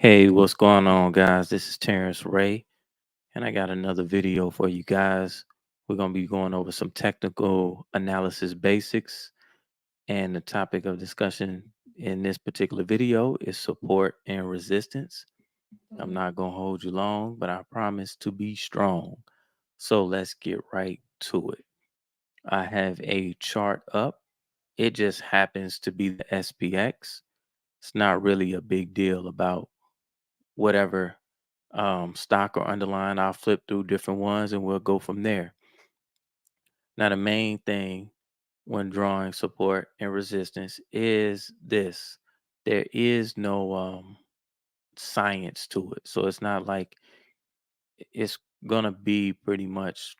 Hey, what's going on, guys? This is Terrence Ray, and I got another video for you guys. We're going to be going over some technical analysis basics, and the topic of discussion in this particular video is support and resistance. I'm not going to hold you long, but I promise to be strong. So let's get right to it. I have a chart up. It just happens to be the SPX. It's not really a big deal about whatever stock or underline. I'll flip through different ones and we'll go from there. Now, the main thing when drawing support and resistance is this: there is no science to it. So it's not like it's gonna be pretty much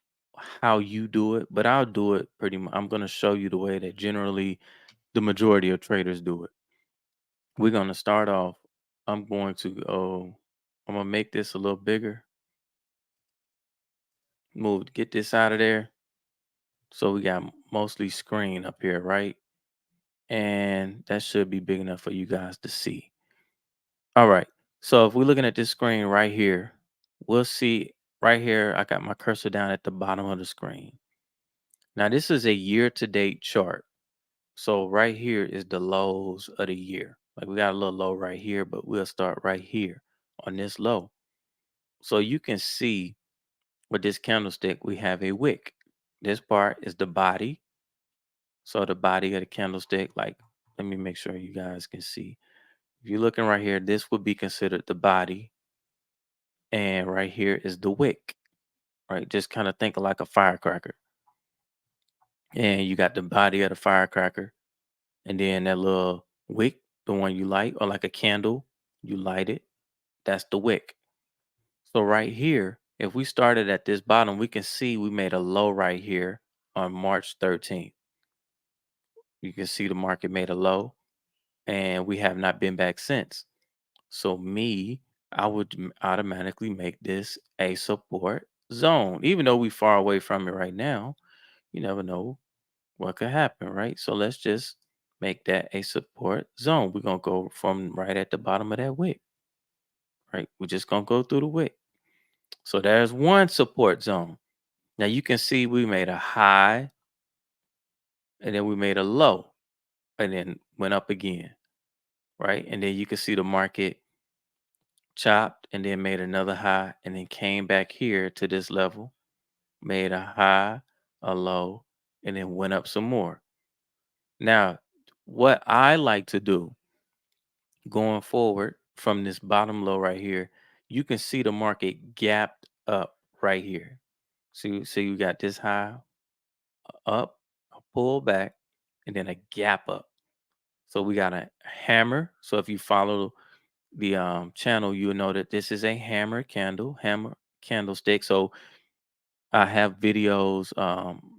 how you do it, but I'll do it pretty much. I'm gonna show you the way that generally the majority of traders do it. We're gonna start off. I'm going to go. I'm gonna make this a little bigger. Get this out of there. So we got mostly screen up here, right? And that should be big enough for you guys to see. All right. So if we're looking at this screen right here, we'll see right here, I got my cursor down at the bottom of the screen. Now this is a year to date chart. So right here is the lows of the year. Like we got a little low right here, but we'll start right here on this low. So you can see with this candlestick, we have a wick. This part is the body. So the body of the candlestick, like, let me make sure you guys can see. If you're looking right here, this would be considered the body. And right here is the wick, right? Just kind of think of like a firecracker. And you got the body of the firecracker. And then that little wick, the one you light, or like a candle, you light it. That's the wick. So right here, if we started at this bottom, we can see we made a low right here on March 13th. You can see the market made a low and we have not been back since. So I would automatically make this a support zone. Even though we far away from it right now, you never know what could happen, right? So let's just make that a support zone. We're gonna go from right at the bottom of that wick, right? We're just gonna go through the wick. So there's one support zone. Now you can see we made a high and then we made a low and then went up again, right? And then you can see the market chopped and then made another high and then came back here to this level, made a high, a low, and then went up some more. Now, what I like to do going forward from this bottom low right here, you can see the market gapped up right here. See, you got this high up, a pull back, and then a gap up. So we got a hammer. So if you follow the channel, you'll know that this is a hammer candlestick. So I have videos.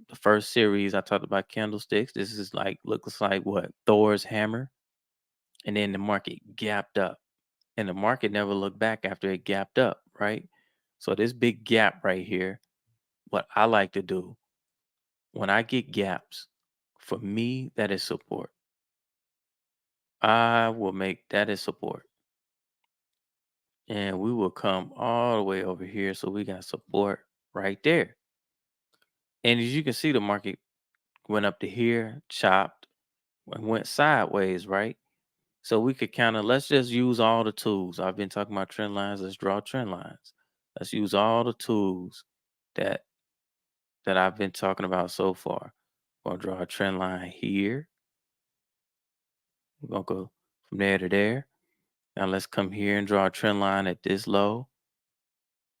The first series I talked about candlesticks. This is like looks like what Thor's hammer, and then the market gapped up, and the market never looked back after it gapped up, right? So this big gap right here, what I like to do when I get gaps, for me that is support. I will make that is support, and we will come all the way over here. So we got support right there, and as you can see, the market went up to here, chopped and went sideways, right? So we could kind of let's just use all the tools. I've been talking about trend lines. Let's draw trend lines. Let's use all the tools that I've been talking about so far. We're gonna draw a trend line here. We're gonna go from there to there. Now let's come here and draw a trend line at this low,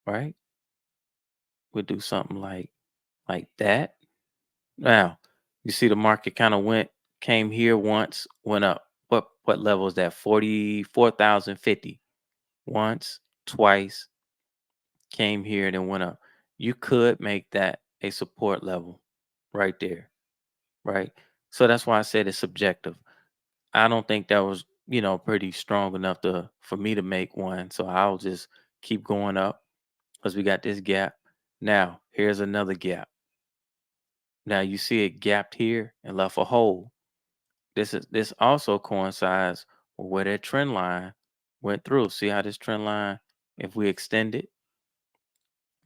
right? We'll do something like that. Now you see the market kind of came here once, went up. What level is that? 44,050. Once, twice, came here and then went up. You could make that a support level right there, right? So that's why I said it's subjective. I don't think that was, pretty strong enough to for me to make one. So I'll just keep going up because we got this gap. Now, here's another gap. Now you see it gapped here and left a hole. This also coincides with where that trend line went through. See how this trend line, if we extend it,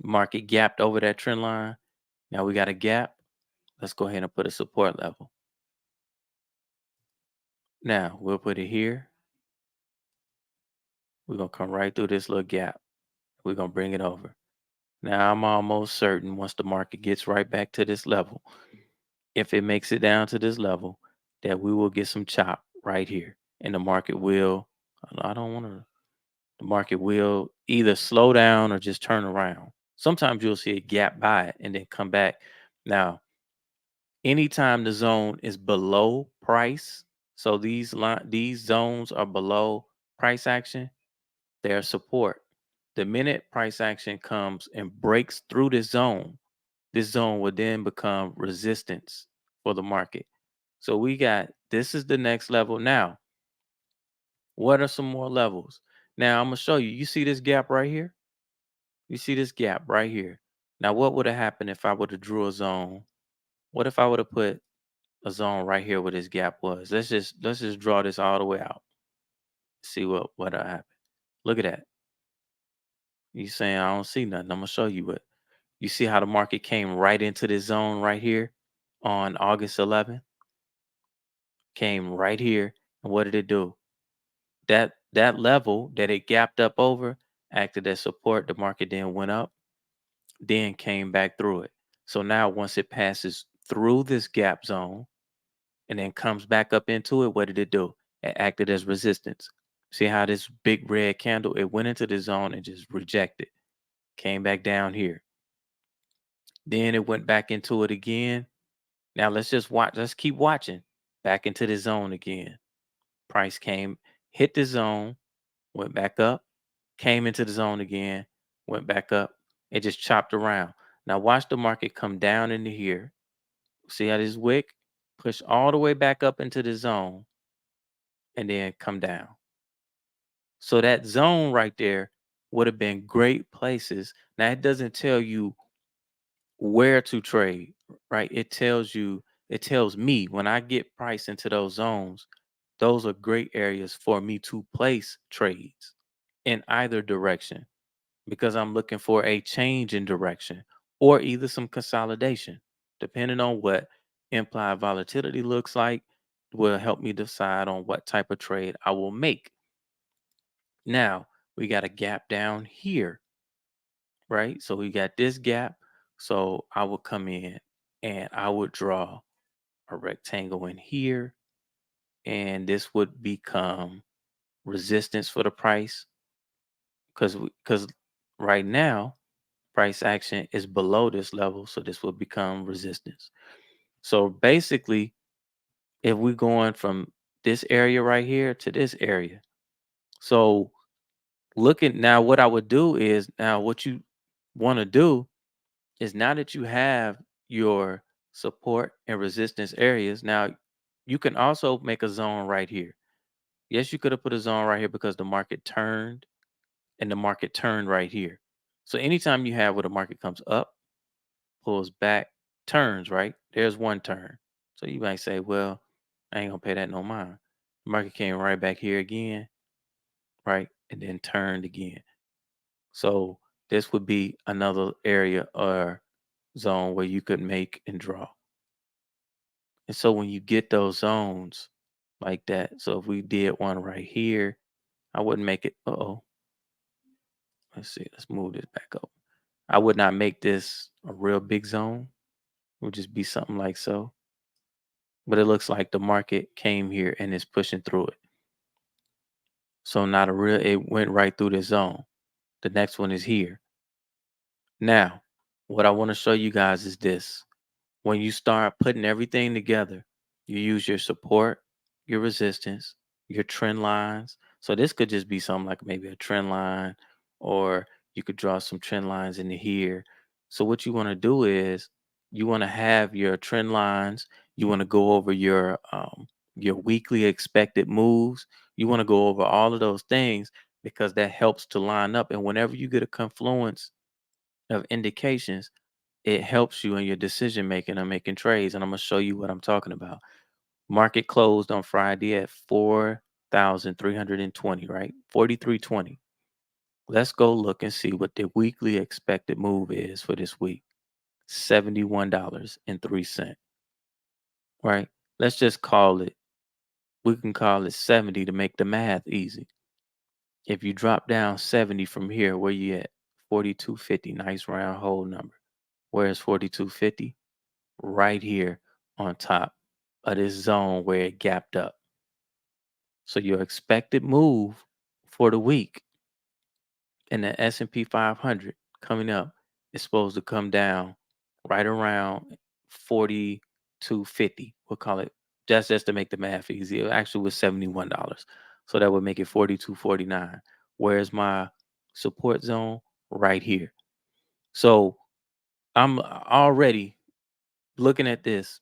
market gapped over that trend line. Now we got a gap. Let's go ahead and put a support level. Now we'll put it here. We're going to come right through this little gap. We're going to bring it over. Now I'm almost certain once the market gets right back to this level, if it makes it down to this level, that we will get some chop right here. And the market will, I don't want to, the market will either slow down or just turn around. Sometimes you'll see a gap by it and then come back. Now, anytime the zone is below price, so these zones are below price action, they're support. The minute price action comes and breaks through this zone will then become resistance for the market. So we got, this is the next level. Now, what are some more levels? Now I'm gonna show you. You see this gap right here? You see this gap right here. Now, what would have happened if I would have drew a zone? What if I would have put a zone right here where this gap was? Let's just draw this all the way out. See what happened. Look at that. You saying I don't see nothing. I'm gonna show you what. You see how the market came right into this zone right here on August 11th? Came right here, and what did it do? That level that it gapped up over acted as support. The market then went up, then came back through it. So now once it passes through this gap zone and then comes back up into it, what did it do? It acted as resistance. See how this big red candle, it went into the zone and just rejected. Came back down here. Then it went back into it again. Now let's just watch. Let's keep watching. Back into the zone again. Price came, hit the zone, went back up, came into the zone again, went back up. It just chopped around. Now watch the market come down into here. See how this wick push all the way back up into the zone and then come down. So that zone right there would have been great places. Now it doesn't tell you where to trade, right? It tells me when I get price into those zones, those are great areas for me to place trades in either direction because I'm looking for a change in direction or either some consolidation, depending on what implied volatility looks like, will help me decide on what type of trade I will make. Now, we got a gap down here, right? So we got this gap. So I would come in and I would draw a rectangle in here, and this would become resistance for the price because right now price action is below this level, so this will become resistance. So basically, if we're going from this area right here to this area, so looking now, what I would do is now what you want to do is now that you have your support and resistance areas, now you can also make a zone right here. Yes, you could have put a zone right here because the market turned and the market turned right here. So anytime you have where the market comes up, pulls back, turns, right? There's one turn. So you might say, well, I ain't gonna pay that no mind. The market came right back here again, right? And then turned again. So this would be another area or zone where you could make and draw. And so when you get those zones like that, so if we did one right here, I wouldn't make it. Uh-oh. Let's see. Let's move this back up. I would not make this a real big zone. It would just be something like so. But it looks like the market came here and is pushing through it. So not a real, it went right through the zone. The next one is here. Now, what I want to show you guys is this. When you start putting everything together, you use your support, your resistance, your trend lines. So this could just be something like maybe a trend line, or you could draw some trend lines into here. So what you want to do is you want to have your trend lines. You want to go over your weekly expected moves. You want to go over all of those things because that helps to line up. And whenever you get a confluence of indications, it helps you in your decision making and making trades. And I'm gonna show you what I'm talking about. Market closed on Friday at 4:30. 41,320, right? 43.20. Let's go look and see what the weekly expected move is for this week. $71.03, right? Let's just call it, we can call it 70 to make the math easy. If you drop down 70 from here, where you at? 42.50, nice round whole number. Where's 42.50? Right here on top of this zone where it gapped up. So your expected move for the week in the S&P 500 coming up is supposed to come down right around 42.50. We'll call it, just to make the math easy. It actually was $71. So that would make it 42.49. Where's my support zone? Right here. So I'm already looking at this.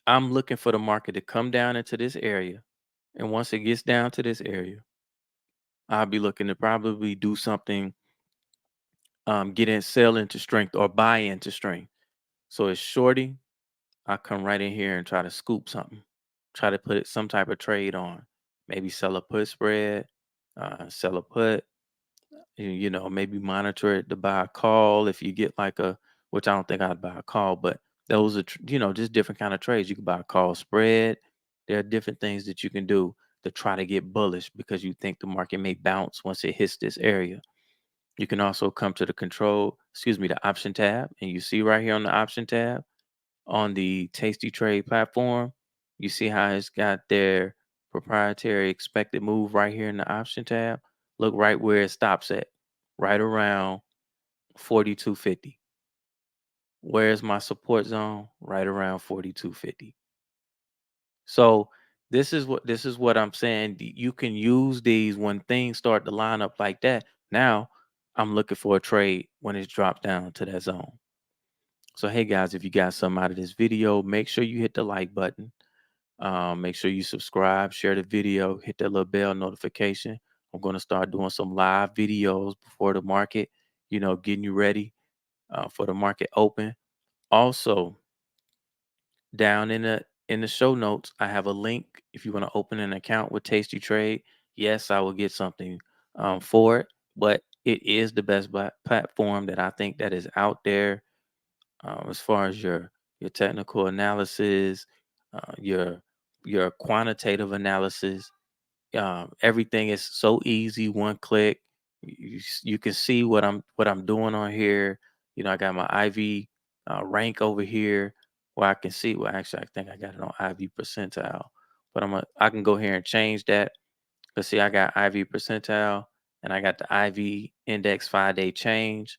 I'm looking for the market to come down into this area. And once it gets down to this area, I'll be looking to probably do something, get in, sell into strength or buy into strength. So it's shorting. I come right in here and try to scoop something, try to put some type of trade on, maybe sell a put spread, sell a put, maybe monitor it to buy a call if you get like a, which I don't think I'd buy a call, but those are, just different kind of trades. You can buy a call spread. There are different things that you can do to try to get bullish because you think the market may bounce once it hits this area. You can also come to the option tab, and you see right here on the option tab on the TastyTrade platform, you see how it's got their proprietary expected move right here in the option tab. Look right where it stops at, right around 42.50. Where's my support zone? Right around 42.50. So this is what I'm saying. You can use these when things start to line up like that. Now I'm looking for a trade when it's dropped down to that zone. So hey guys, if you got something out of this video, make sure you hit the like button. Make sure you subscribe, share the video, hit that little bell notification. I'm going to start doing some live videos before the market, getting you ready for the market open. Also, down in the show notes, I have a link if you want to open an account with TastyTrade. Yes, I will get something for it, but it is the best platform that I think that is out there, as far as your technical analysis, your quantitative analysis. Everything is so easy, one click. You can see what I'm doing on here. I got my IV rank over here where I can see. Well, actually, I think I got it on IV percentile, but I can go here and change that. Let's see, I got IV percentile and I got the IV index 5-day change.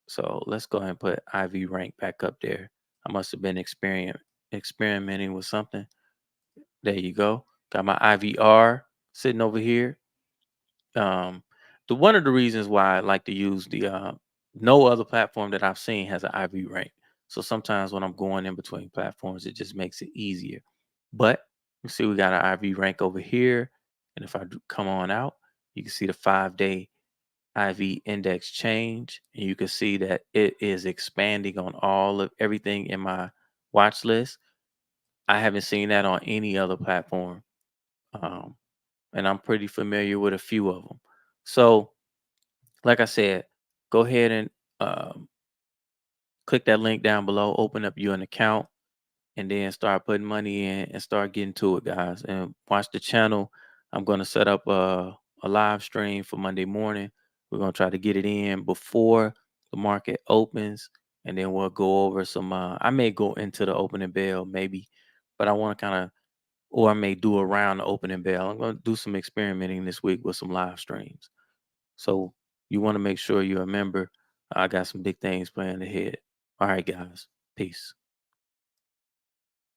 So let's go ahead and put IV rank back up there. I must have been experimenting with something. There you go. Got my IVR sitting over here. Um, the one of the reasons why I like to use the no other platform that I've seen has an IV rank. So sometimes when I'm going in between platforms, it just makes it easier. But you see, we got an IV rank over here, and if I come on out, you can see the 5-day IV index change, and you can see that it is expanding on all of everything in my watch list. I haven't seen that on any other platform. Um, and I'm pretty familiar with a few of them. So, like I said, go ahead and um, click that link down below, open up you an account, and then start putting money in and start getting to it, guys. And watch the channel. I'm going to set up a live stream for Monday morning. We're going to try to get it in before the market opens, and then we'll go over some. I may go into the opening bell, maybe, but I want to kind of, or I may do around the opening bell. I'm going to do some experimenting this week with some live streams. So you want to make sure you're a member. I got some big things planned ahead. All right, guys. Peace.